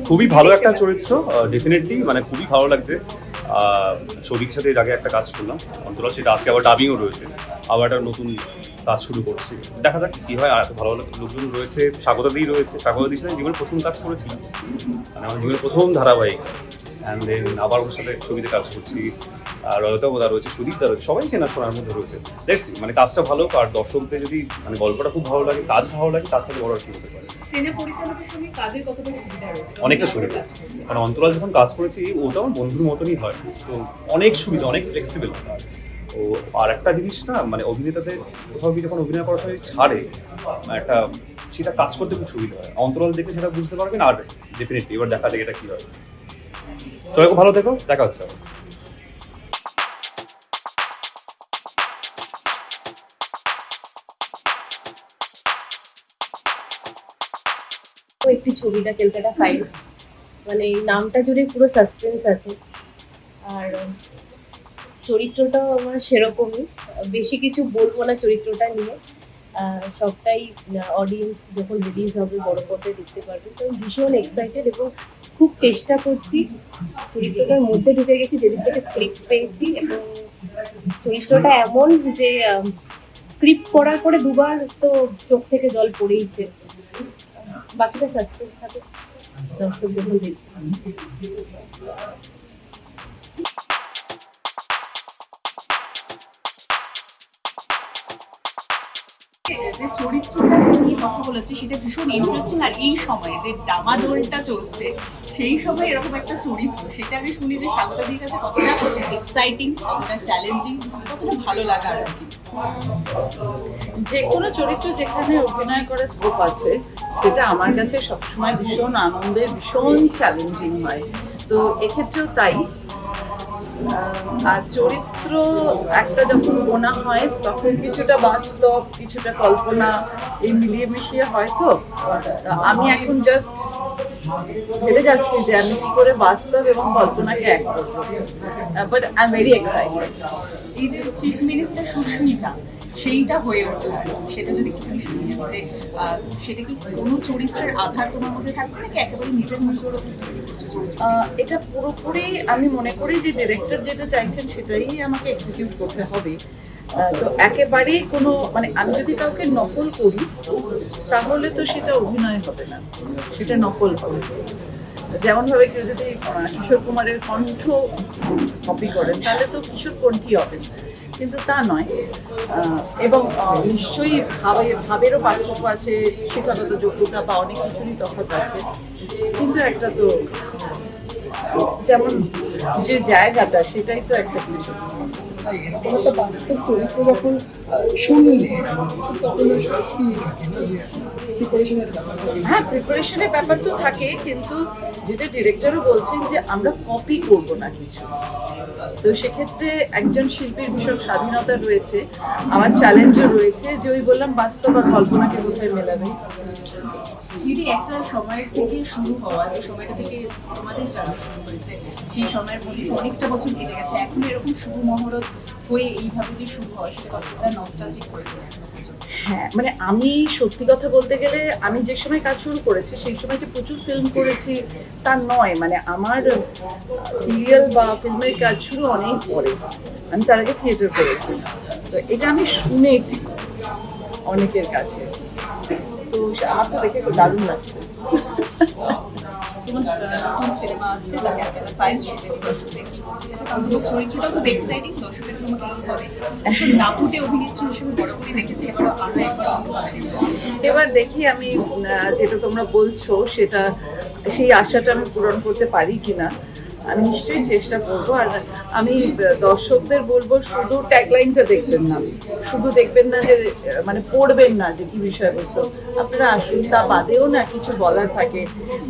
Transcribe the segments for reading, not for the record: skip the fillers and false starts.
খুবই ভালো একটা চরিত্র, ডেফিনেটলি মানে খুবই ভালো লাগছে। ছবির সাথে এর আগে একটা কাজ করলাম অন্তরা, সেটা আজকে আবার ডাবিংও রয়েছে, আবার একটা নতুন কাজ শুরু করছি। দেখা যাক কী হয়। আর এত ভালো ভালো লোকজন রয়েছে, স্বাগতাদিই রয়েছে। স্বাগতাদির সাথে জীবনের প্রথম কাজ করেছিলাম, মানে আমার জীবনের প্রথম ধারাবাহিক। অ্যান্ড দেন আবার ওর সাথে ছবিতে কাজ করছি। আর রয়তা বোদা রয়েছে, সুদীপ দা রয়েছে, সবাই চেনাশোনার মধ্যে রয়েছে। দেখছি মানে কাজটা ভালো, আর দর্শকদের যদি মানে গল্পটা খুব ভালো লাগে, কাজ ভালো লাগে, তার থেকে বড় আর কি হতে পারে। অনেকটা সুবিধা, কারণ অন্তরাল যখন কাজ করেছি ওটা আমার বন্ধুর মতনই হয়, তো অনেক সুবিধা, অনেক ফ্লেক্সিবল। তো আর একটা জিনিস না, মানে অভিনেতাদের কোথাও গিয়ে যখন অভিনয় করার সময় ছাড়ে একটা, সেটা কাজ করতে খুব সুবিধা হয়। অন্তরাল দেখে সেটা বুঝতে পারবেন। আর ডেফিনেটলি এবার দেখা যাক এটা কি হয়। সবাই খুব ভালো থেকো, দেখা হচ্ছে আবার। একটি ছবিটা ক্যালকাটা ফাইলস, মানে এই নামটা জুড়ে পুরো সাসপেন্স আছে। আর চরিত্রটাও আমার সেরকমই, বেশি কিছু বলবো না চরিত্রটা নিয়ে। সবটাই অডিয়েন্স যখন রিলিজ হবে বড় পর্দায় দেখতে পারবে। তো আমি ভীষণ এক্সাইটেড এবং খুব চেষ্টা করছি, চরিত্রটার মধ্যে ঢুকে গেছি যেদিন থেকে স্ক্রিপ্ট পেয়েছি। এবং চরিত্রটা এমন যে স্ক্রিপ্ট পড়ার পরে দুবার তো চোখ থেকে জল পড়েইছে। বাকিটা সাসপেন্স থাকে, দর্শক যখন দেখবে। যে চরিত্রটা নিয়ে কথা বলেছে সেটা ভীষণ ইন্টারেস্টিং। আর এই সময়ে যে ডামাডোলটা চলছে সেই সময় এরকম একটা চরিত্র, সেটা আমি শুনি যে স্বাগতাদির কাছে কতটা এক্সাইটিং, কতটা চ্যালেঞ্জিং, কতটা ভালো লাগার আর কি। যে কোনো চরিত্র যেখানে অভিনয় করার স্কোপ আছে সেটা আমার কাছে সবসময় ভীষণ আনন্দের, ভীষণ চ্যালেঞ্জিং হয়। তো এক্ষেত্রেও তাই। আর চরিত্র একটা যখন বোনা হয় তখন কিছুটা বাস্তব, কিছুটা কল্পনা, এই মিলিয়ে মিশিয়ে হয়। তো আমি এখন জাস্ট ভেবে যাচ্ছি যে আমি কি করে বাস্তব এবং কল্পনাকে এক করবো। But I am very excited. এই যে চিফ মিনিস্টার সুস্মিতা, সেইটা হয়ে ওঠে, সেটা যদি একটুখানি শুনি যে সেটা কি কোনো চরিত্রের আধার তোমার মধ্যে থাকছে নাকি একেবারে নিজের মতো করে তৈরি করছে চরিত্র? এটা পুরোপুরি আমি মনে করি যে ডিরেক্টর যেটা চাইছেন সেটাই আমাকে এক্সিকিউট করতে হবে। তো একেবারেই কোনো মানে আমি যদি কাউকে নকল করি তাহলে তো সেটা অভিনয় হবে না, সেটা নকল হবে। যেমন ভাবে কেউ যদি কিশোর কুমারের কণ্ঠ কপি করেন তাহলে তো কিশোর কণ্ঠী হবে, কিন্তু তা নয়। এবং নিশ্চয়ই ভাবেরও পার্থক্য আছে, শিক্ষাগত যোগ্যতা বা অনেক কিছুরই তফাৎ আছে, কিন্তু একটা তো যেমন যে জায়গাটা সেটাই তো একটা কিছু। একটা বাস্তব চরিত্র যখন শুনলে তখন কি থাকে না যে প্রিপারেশনের ব্যাপার থাকে। হ্যাঁ, প্রিপারেশনের ব্যাপার তো থাকে, কিন্তু যেটা ডিরেক্টরও বলছেন যে আমরা কপি করব না কিছু। তো সেক্ষেত্রে একজন শিল্পীর ভীষণ স্বাধীনতা রয়েছে, আমার চ্যালেঞ্জও রয়েছে যে ওই বললাম বাস্তব আর কল্পনাকে কোথায় মেলাবে। দিদি, একটা সময়ের থেকে শুরু হওয়া, যে সময়টা থেকে আমাদের জার্নি শুরু হয়েছে, সেই সময়ের মধ্যে অনেকটা বছর কেটে গেছে। এখন এরকম শুভ মহরত হয়ে এইভাবে যে শুরু হয় সেটা কতটা নস্টালজিক করে তোলে এখনো পর্যন্ত? হ্যাঁ, মানে আমি সত্যি কথা বলতে গেলে আমি যে সময় কাজ শুরু করেছি সেই সময় যে প্রচুর ফিল্ম করেছি তা নয়। মানে আমার সিরিয়াল বা ফিল্মের কাজ শুরু অনেক পরে, আমি তার আগে থিয়েটার করেছি। তো এটা আমি শুনেছি অনেকের কাছে, তো আমার তো দেখে খুব দারুণ লাগছে। সিনেমা আসছে বা ক্যালকাটা ফাইলস, সেটা দর্শকদের কি করতে চাবে? কারণ তোমার চরিত্রটাও খুব এক্সাইটিং, দর্শকের তোমাকে এইভাবে ভীষণ দাপুটে অভিনেত্রী হিসেবে বড় করে দেখেছি, এবারও আরো একবার অন্যভাবে দেখেছি। এবার দেখি আমি যেটা তোমরা বলছো সেটা, সেই আশাটা আমি পূরণ করতে পারি কিনা। আমি নিশ্চয়ই চেষ্টা করবো। আর আমি দর্শকদের বলবো শুধু ট্যাগলাইনটা দেখবেন না, শুধু দেখবেন না যে মানে পড়বেন না যে কি বিষয়বস্তু, আপনারা আসুন। তা বাদেও না কিছু বলার থাকে,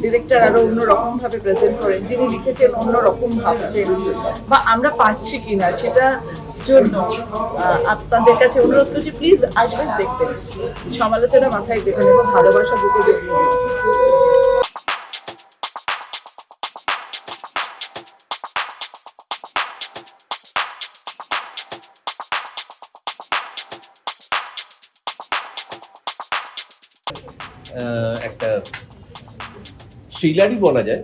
ডিরেক্টর আরো অন্যরকম ভাবে প্রেজেন্ট করেন, যিনি লিখেছেন অন্যরকম ভাবছেন, বা আমরা পাচ্ছি কিনা সেটা জন্য আপনাদের কাছে অনুরোধ করছি, প্লিজ আসবেন, দেখবেন, সমালোচনা মাথায় দেবেন এবং ভালোবাসা বুকে জড়িয়ে একটা থ্রিলারই বলা যায়,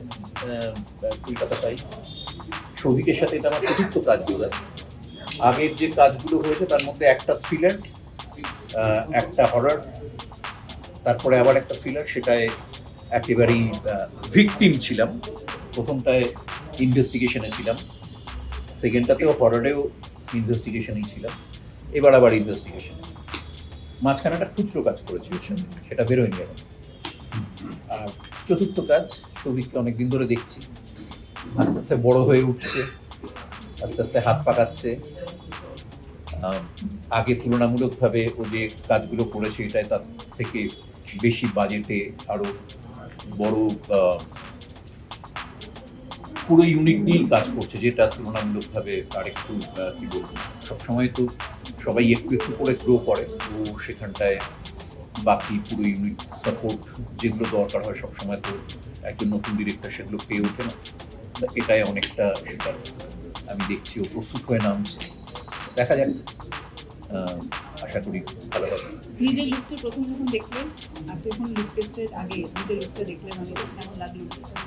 কলকাতা ফাইলস। সৌভিকের সাথে এটা আমার চতুর্থ কাজ বোধ হয়। আগের যে কাজগুলো হয়েছে তার মধ্যে একটা থ্রিলার, একটা হরর, তারপরে আবার একটা থ্রিলার, সেটায় একেবারেই ভিকটিম ছিলাম। প্রথমটায় ইনভেস্টিগেশনে ছিলাম, সেকেন্ডটাতেও হররেও ইনভেস্টিগেশনেই ছিলাম, এবার আবার ইনভেস্টিগেশন। মাঝখানে একটা খুচরো কাজ করেছি ওর সাথে, সেটা বেরোয়নি এখন। আর চতুর্থ কাজ, সৌভিককে অনেকদিন ধরে দেখছি, আস্তে আস্তে বড় হয়ে উঠছে, আস্তে আস্তে হাত পাকাচ্ছে। আগে তুলনামূলকভাবে ও যে কাজগুলো করেছে এটাই তার থেকে বেশি বাজেটে আরো বড় পুরো ইউনিট নিয়েই কাজ করছে, যেটা তুলনামূলকভাবে আরেকটু কি বলবো, সবসময় তো সবাই একটু একটু করে গ্রো করে, তো সেখানটায় বাকি পুরো ইউনিট সাপোর্ট যেগুলো দরকার হয় সবসময় তো একজন নতুন ডিরেক্টর সেগুলো পেয়ে ওঠে না। এটাই অনেকটা সেটা আমি দেখছি, ও প্রস্তুত হয়ে নামছে, দেখা যাক, আশা করি ভালো হবে। নিজের লুকটা প্রথম যখন দেখলেন, আজকে যখন লুক টেস্টের আগে নিজের লুকটা দেখলেন, মানে কেমন লাগলো?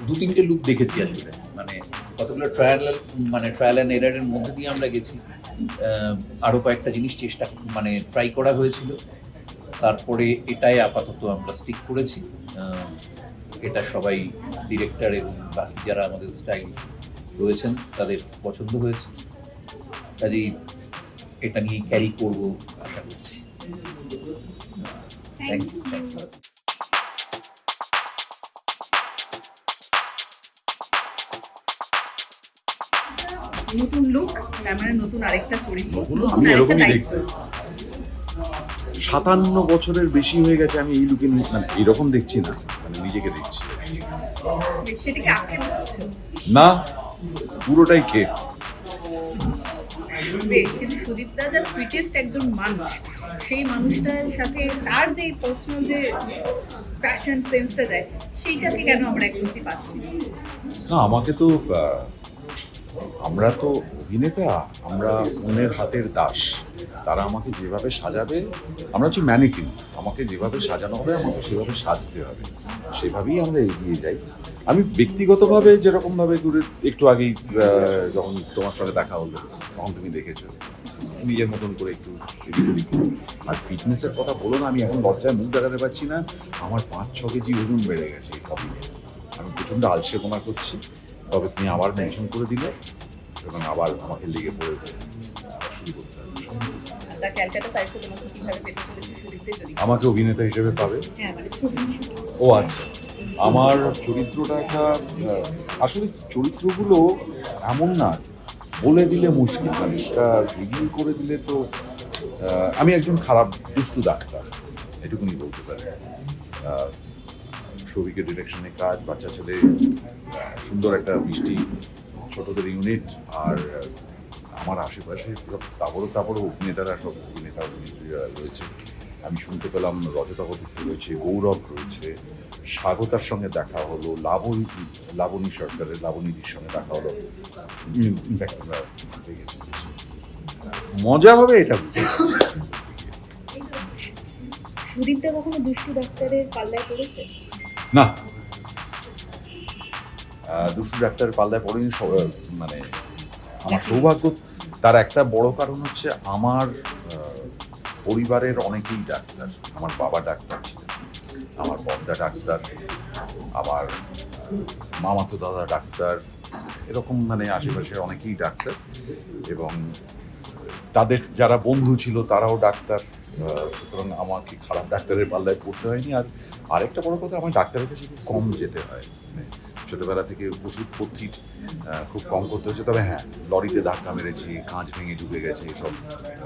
দু তিনটে লুক দেখেছি আসলে, মানে কতগুলো ট্রায়াল অ্যান্ড এরারের মধ্যে দিয়ে আমরা গেছি। আরও কয়েকটা জিনিস ট্রাই করা হয়েছিল, তারপরে এটাই আপাতত আমরা স্টিক করেছি। এটা সবাই ডিরেক্টর এবং বাকি যারা আমাদের স্টাইল রয়েছেন তাদের পছন্দ হয়েছে, কাজেই এটা নিয়ে ক্যারি করবো আশা করছি। Thank you. নতুন লুক, ক্যামেরার নতুন আরেকটা চরিত্র, আমি আরেকটা এরকমই দায়িত্ব। দেখতে 57 বছরের বেশি হয়ে গেছে, আমি এই লুকে মানে এরকম দেখছি না, মানে নিজেকে দেখছি সেটাকে আঁকড়ে ধরছো? না, পুরোটাই কেক। বেশ, কিন্তু সুদীপ দা যা ফিটেস্ট একজন মানুষ, সেই মানুষটার সাথে তার যে পার্সোনাল যে ফ্যাশন সেন্সটা যায়, সেইটাকে কেন আমরা একদমই পাচ্ছি না? না, আমাকে তো আমরা তো অভিনেতা, আমরা অন্যের হাতের দাস। তারা আমাকে যেভাবে সাজাবে, আমরা হচ্ছে ম্যানিকিন, আমাকে যেভাবে সাজানো হবে আমাকে সেভাবে সাজতে হবে, সেভাবেই আমরা এগিয়ে যাই। আমি ব্যক্তিগতভাবে যেরকমভাবে করে একটু আগেই যখন তোমার সঙ্গে দেখা হলো তখন তুমি দেখেছো নিজের মতন করে একটু এদিক ওদিক করি। আর ফিটনেসের কথা বলো না, আমি এখন লজ্জায় মুখ দেখাতে পারছি না, আমার 5-6 কেজি ওজন বেড়ে গেছে এই কদিন। আমি প্রচণ্ড আলসেপনা করছি, তবে তুমি আবার মেনশন করে দিলে এবং আবার আমাকে লেগে পড়ে শুরু করতে হবে। দা ক্যালকাটা ফাইলসে তোমাকে কিভাবে পেতে চলেছে সুদীপদের যদি? আমাকে অভিনেতা হিসেবে পাবে। হ্যাঁ, মানে ছবি। ও আচ্ছা, আমার চরিত্রটা একটা আসলে চরিত্রগুলো এমন না বলে দিলে মুশকিল, মানে এটা রিভিল করে দিলে তো আমি একজন খারাপ দুষ্টু ডাক্তার, এটুকুনি বলতে পারি। সৌভিকের ডিরেকশনে কাজ, বাচ্চা ছেলে, সুন্দর একটা মিষ্টি ছোটদের ইউনিট, আর আমার আশেপাশে তারপরও অভিনেতারা, সব অভিনেত্রীরা রয়েছে। আমি শুনতে পেলাম রজতা ভট্টাচার্য রয়েছে, গৌরব রয়েছে, স্বাগতার সঙ্গে দেখা হলো, লাবণী সরকারের লাবণীদির সঙ্গে দেখা হলো। মজা হবে এটা বুঝতে। সুদীপ দা কখনো দুষ্টু ডাক্তারের পাল্লায় পড়েছে? না, দুষ্টু ডাক্তার পাল্লায় পড়েনি। মানে আমার সৌভাগ্য, তার একটা বড় কারণ হচ্ছে আমার পরিবারের অনেকেই ডাক্তার। আমার বাবা ডাক্তার ছিলেন, আমার বড়দা ডাক্তার, আমার মামাতো দাদা ডাক্তার, এরকম মানে আশেপাশে অনেকেই ডাক্তার, এবং তাদের যারা বন্ধু ছিল তারাও ডাক্তার। সুতরাং আমাকে খারাপ ডাক্তারের পাল্লায় পড়তে হয়নি। আর আরেকটা বড় কথা, আমার ডাক্তারের কাছে খুব কম যেতে হয়, মানে ছোটবেলা থেকে ওষুধপত্র খুব কম করতে হয়েছে। তবে হ্যাঁ, লরিতে ধাক্কা মেরেছি, কাঁচ ভেঙে ডুবে গেছে, এসব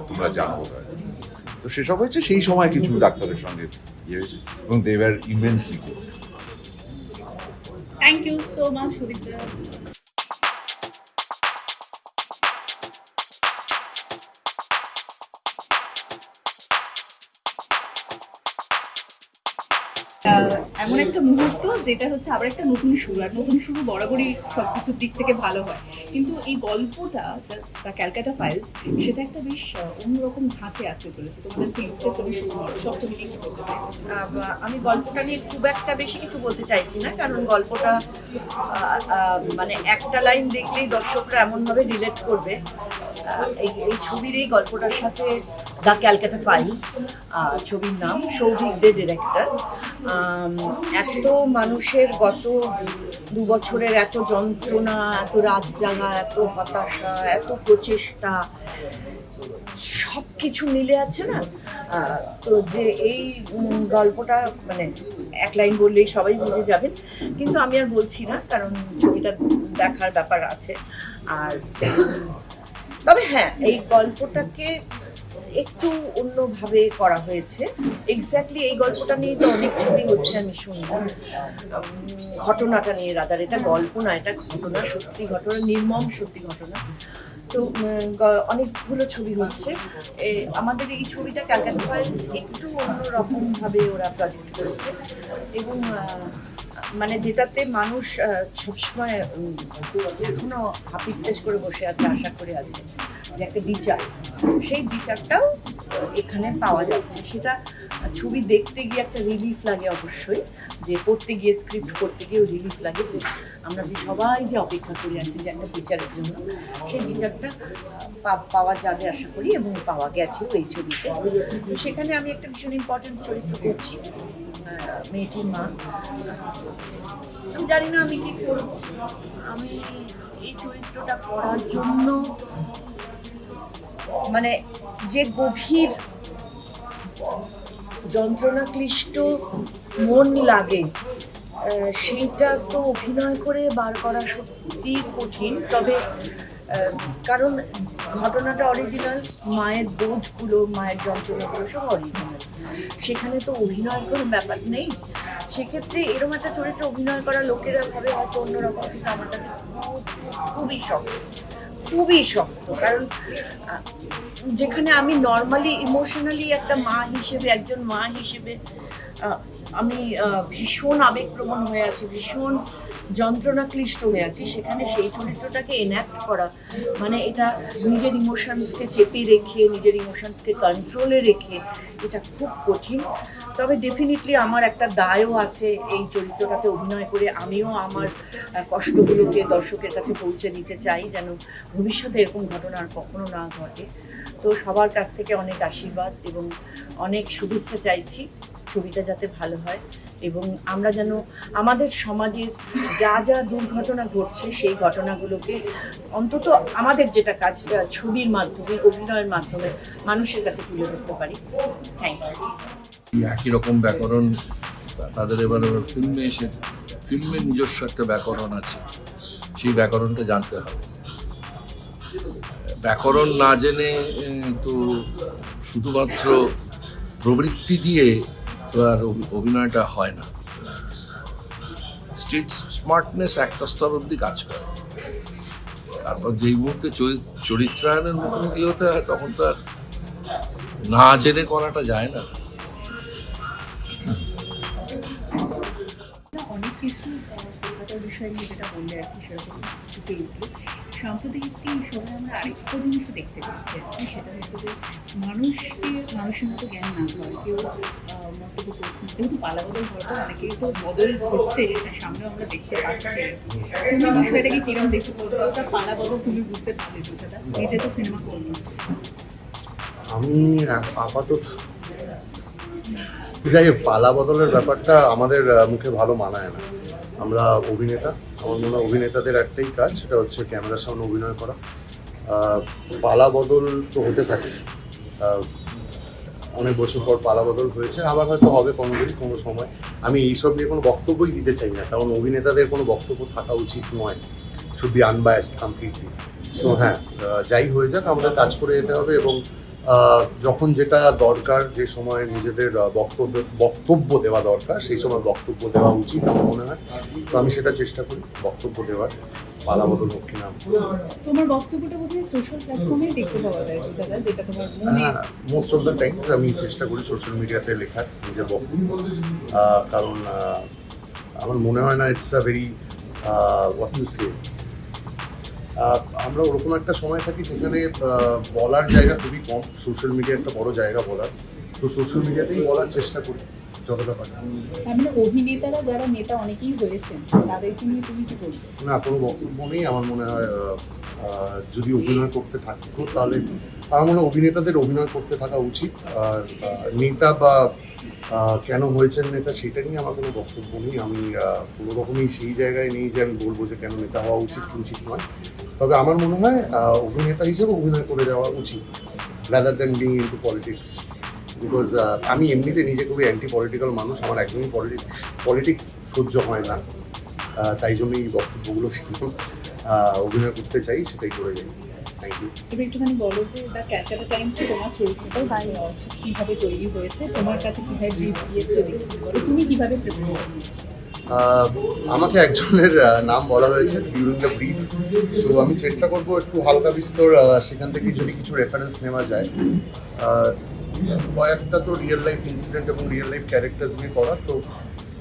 তোমরা জানো। তো সেসব হয়েছে সেই সময় কিছু ডাক্তারের সঙ্গে ইয়ে হয়েছে, এবং they were immensely good. Thank you so much Sudeep da. এমন একটা মুহূর্ত যেটা হচ্ছে আবার একটা নতুন শুরু, আর নতুন শুরু বরাবরই সবকিছুর দিক থেকে ভালো হয়। কিন্তু এই গল্পটা দ্য ক্যালকাটা ফাইলস সেটা একটা বেশ অন্যরকম ধাঁচে আসতে চলেছে। তোমাদের আজকে লুকটা ছবি শুরু হলো, সপ্তমী একটু বলতে চাই। আমি গল্পটা নিয়ে খুব একটা বেশি কিছু বলতে চাইছি না, কারণ গল্পটা মানে একটা লাইন দেখলেই দর্শকরা এমনভাবে রিলেট করবে। এই ছবির এই গল্পটার সাথে দ্য ক্যালকাটা ফাইলস ছবির নাম, সৌভিক দে ডিরেক্টর। এত মানুষের গত 2 বছরের এত যন্ত্রণা, এত রাত জাগা, এত হতাশা, এত প্রচেষ্টা, সব কিছু মিলে আছে না। তো যে এই গল্পটা মানে এক লাইন বললেই সবাই বুঝে যাবেন, কিন্তু আমি আর বলছি না, কারণ ছবিটা দেখার ব্যাপার আছে। আর তবে হ্যাঁ, এই গল্পটাকে একটু অন্যভাবে করা হয়েছে। এক্স্যাক্টলি এই গল্পটা নিয়ে তো অনেক ছবি হচ্ছে, আমি শুনি ঘটনাটা নিয়ে। রাদার এটা গল্প না, এটা ঘটনা, সত্যি ঘটনা, নির্মম সত্যি ঘটনা। তো অনেকগুলো ছবি হচ্ছে। আমাদের এই ছবিটা ক্যালকাটা ফাইলস একটু অন্যরকমভাবে ওরা প্রজেক্ট করেছে, এবং মানে যেটাতে মানুষ সবসময় এখনো হাপিত্তেশ করে বসে আছে, আশা করে আছে যে একটা বিচার, সেই বিচারটাও এখানে পাওয়া যাচ্ছে। সেটা ছবি দেখতে গিয়ে একটা রিলিফ লাগে অবশ্যই, যে পড়তে গিয়ে স্ক্রিপ্ট করতে গিয়েও রিলিফ লাগে, যে আমরা যে সবাই যে অপেক্ষা করে আছি যে একটা বিচারের জন্য, সেই বিচারটা পাওয়া যাবে আশা করি, এবং পাওয়া গেছে এই ছবিতে। সেখানে আমি একটা ভীষণ ইম্পর্টেন্ট চরিত্র করছি, মেয়েটির মা। আমি জানি না আমি কি করব। আমি এই চরিত্রটা করার জন্য মানে যে গভীর যন্ত্রণা ক্লিষ্ট মন লাগে, সেইটা তো অভিনয় করে বার করা সত্যি কঠিন। তবে কারণ ঘটনাটা অরিজিনাল, মায়ের বোধগুলো, মায়ের যন্ত্রণাগুলো সব অরিজিনাল, সেখানে তো অভিনয়ের কোনো ব্যাপার নেই। সেক্ষেত্রে এরকম একটা চরিত্রে অভিনয় করা লোকেরা ভাবে হয়তো অন্যরকম, কিন্তু আমার কাছে খুবই শক্ত, খুবই শক্ত। কারণ যেখানে আমি নর্মালি ইমোশনালি একটা মা হিসেবে, একজন মা হিসেবে আমি ভীষণ আবেগপ্রবণ হয়ে আছি, ভীষণ যন্ত্রণা ক্লিষ্ট হয়ে আছি, সেখানে সেই চরিত্রটাকে এনঅ্যাক্ট করা মানে এটা নিজের ইমোশনসকে চেপে রেখে, নিজের ইমোশনসকে কন্ট্রোলে রেখে, এটা খুব কঠিন। তবে ডেফিনেটলি আমার একটা দায়ও আছে এই চরিত্রটাতে অভিনয় করে। আমিও আমার কষ্টগুলোকে দর্শকের কাছে পৌঁছে দিতে চাই, যেন ভবিষ্যতে এরকম ঘটনা আর কখনো না ঘটে। তো সবার কাছ থেকে অনেক আশীর্বাদ এবং অনেক শুভেচ্ছা চাইছি, ছবিটা যাতে ভালো হয়, এবং আমরা যেন আমাদের সমাজের যা যা দুর্ঘটনা ঘটছে সেই ঘটনাগুলোকে অন্তত আমাদের যেটা কাজ, ছবির মাধ্যমে, অভিনয়ের মাধ্যমে মানুষের কাছে তুলে ধরতে পারি। Thank you. একই রকম ব্যাকরণ তাদের এবার ফিল্মে এসে, ফিল্মের নিজস্ব একটা ব্যাকরণ আছে, সেই ব্যাকরণটা জানতে হবে। ব্যাকরণ না জেনে তো শুধুমাত্র প্রবৃত্তি দিয়ে তো আর অভিনয়টা হয় না। স্ট্রিট স্মার্টনেস একটা স্তর অব্দি কাজ করে, তারপর যেই মুহূর্তে চরিত্রায়নের মুখোমুখি হতে হয় তখন তো আর না জেনে করাটা যায় না। অনেক কিছু কলকাতার বিষয় নিয়ে যেটা বললে আর কি, সেরকম ফুটে উঠলো। সাম্প্রতিক একটি সময় আমরা আরেকটা জিনিস দেখতে পাচ্ছি, সেটা হচ্ছে যে মানুষকে মানুষের মতো জ্ঞান না হয়, কেউ মন্তব্য করছে, যেহেতু পালাবদল হওয়ার অনেকেই তো বদল হচ্ছে, সেটা সামনে আমরা দেখতে পাচ্ছি। তুমি বিষয়টাকে কিরম দেখতে কলকাতা পালাবদল তুমি বুঝতে পারলে যেটা নিজে তো সিনেমা করলো? আমি আপাতত যাই হোক, পালা বদলের ব্যাপারটা আমাদের মুখে ভালো মানায় না। আমরা অভিনেতা, আমার মনে হয় অভিনেতাদের একটাই কাজ, সেটা হচ্ছে ক্যামেরার সামনে অভিনয় করা। পালা বদল তো হতে থাকে, অনেক বছর পর পালা বদল হয়েছে, আবার হয়তো হবে কোনোদিন কোনো সময়। আমি এইসব নিয়ে কোনো বক্তব্যই দিতে চাই না, কারণ অভিনেতাদের কোনো বক্তব্য থাকা উচিত নয়, should be unbiased completely. So হ্যাঁ, যাই হয়ে যাক, আমাদের কাজ করে যেতে হবে, এবং যখন যেটা দরকার, যে সময় নিজেদের বক্তব্য দেওয়া দরকার, সেই সময় বক্তব্য দেওয়া উচিত আমার মনে হয়। তো আমি সেটা চেষ্টা করি বক্তব্য দেওয়ার, পালা বদল হোক কিনা। তোমার বক্তব্যটা বোধহয় সোশ্যাল প্ল্যাটফর্মে দেখতে পাওয়া যায়, যেটা তোমার মনে। হ্যাঁ, মোস্ট অফ দ্য টাইমস আমি চেষ্টা করি সোশ্যাল মিডিয়াতে লেখার নিজের বক্তব্য, কারণ আমার মনে হয় না it's a very what you say, আমরা ওরকম একটা সময় থাকি যেখানে বলার জায়গা খুবই কম, সোশ্যাল মিডিয়া একটা বড় জায়গা বলার, তো সোশ্যাল মিডিয়াতেই বলার চেষ্টা করি যতটা পারি। মানে অভিনেতারা যারা নেতা অনেকেই হয়েছেন, তাদেরকে নিয়ে তুমি কি বলবে? না, কোনো বক্তব্য নেই। আমার মনে হয় যদি অভিনয় করতে থাকতো তাহলে আমার মনে হয় অভিনেতাদের অভিনয় করতে থাকা উচিত। আর নেতা বা কেন হয়েছেন নেতা সেটা নিয়ে আমার কোনো বক্তব্য নেই। আমি কোনো রকমই সেই জায়গায় নেই যে আমি বলবো যে কেন নেতা হওয়া উচিত কি উচিত নয়। তবে আমার মনে হয় অভিনেতা হিসেবে অভিনয় করে যাওয়া উচিত rather than being into politics. Because আমি এমনিতে নিজে খুবই অ্যান্টি পলিটিক্যাল মানুষ, আমার একদমই পলিটিক্স সহ্য হয় না। তাই জন্যই এই বক্তব্যগুলো অভিনয় করতে চাই, সেটাই করে যাই। Thank you. এবার একটুখানি বলো যে দ্য ক্যালকাটা টাইমসে তোমার চরিত্রটা কিভাবে তৈরি হয়েছে, তোমার কাছে কিভাবে ব্রিফ দিয়েছে, যদি বলো তুমি কিভাবে প্রিপারেশন নিয়েছো? আমাকে একজনের নাম বলা হয়েছে ডিউরিং দ্য ব্রিফ, তো আমি চেষ্টা করবো একটু হালকা বিস্তর সেখান থেকে যদি কিছু রেফারেন্স নেওয়া যায়। কয়েকটা তো রিয়েল লাইফ ইনসিডেন্ট এবং রিয়েল লাইফ ক্যারেক্টার্স নিয়ে করা, তো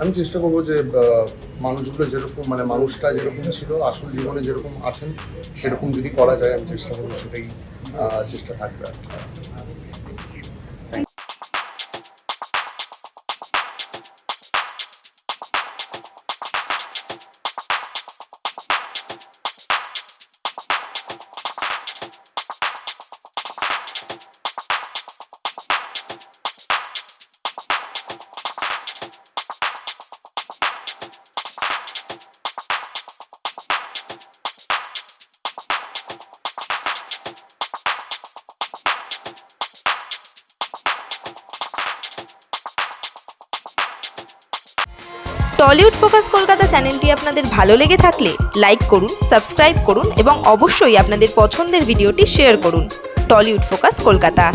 আমি চেষ্টা করবো যে মানুষগুলো যেরকম মানে মানুষটা যেরকম ছিল আসল জীবনে যেরকম আছেন সেরকম যদি করা যায় আমি চেষ্টা করবো, সেটাই চেষ্টা থাকবে। টলিউড ফোকাস কলকাতা চ্যানেলটি আপনাদের ভালো লেগে থাকলে লাইক করুন, সাবস্ক্রাইব করুন এবং অবশ্যই আপনাদের পছন্দের ভিডিওটি শেয়ার করুন। Tollywood focus Kolkata.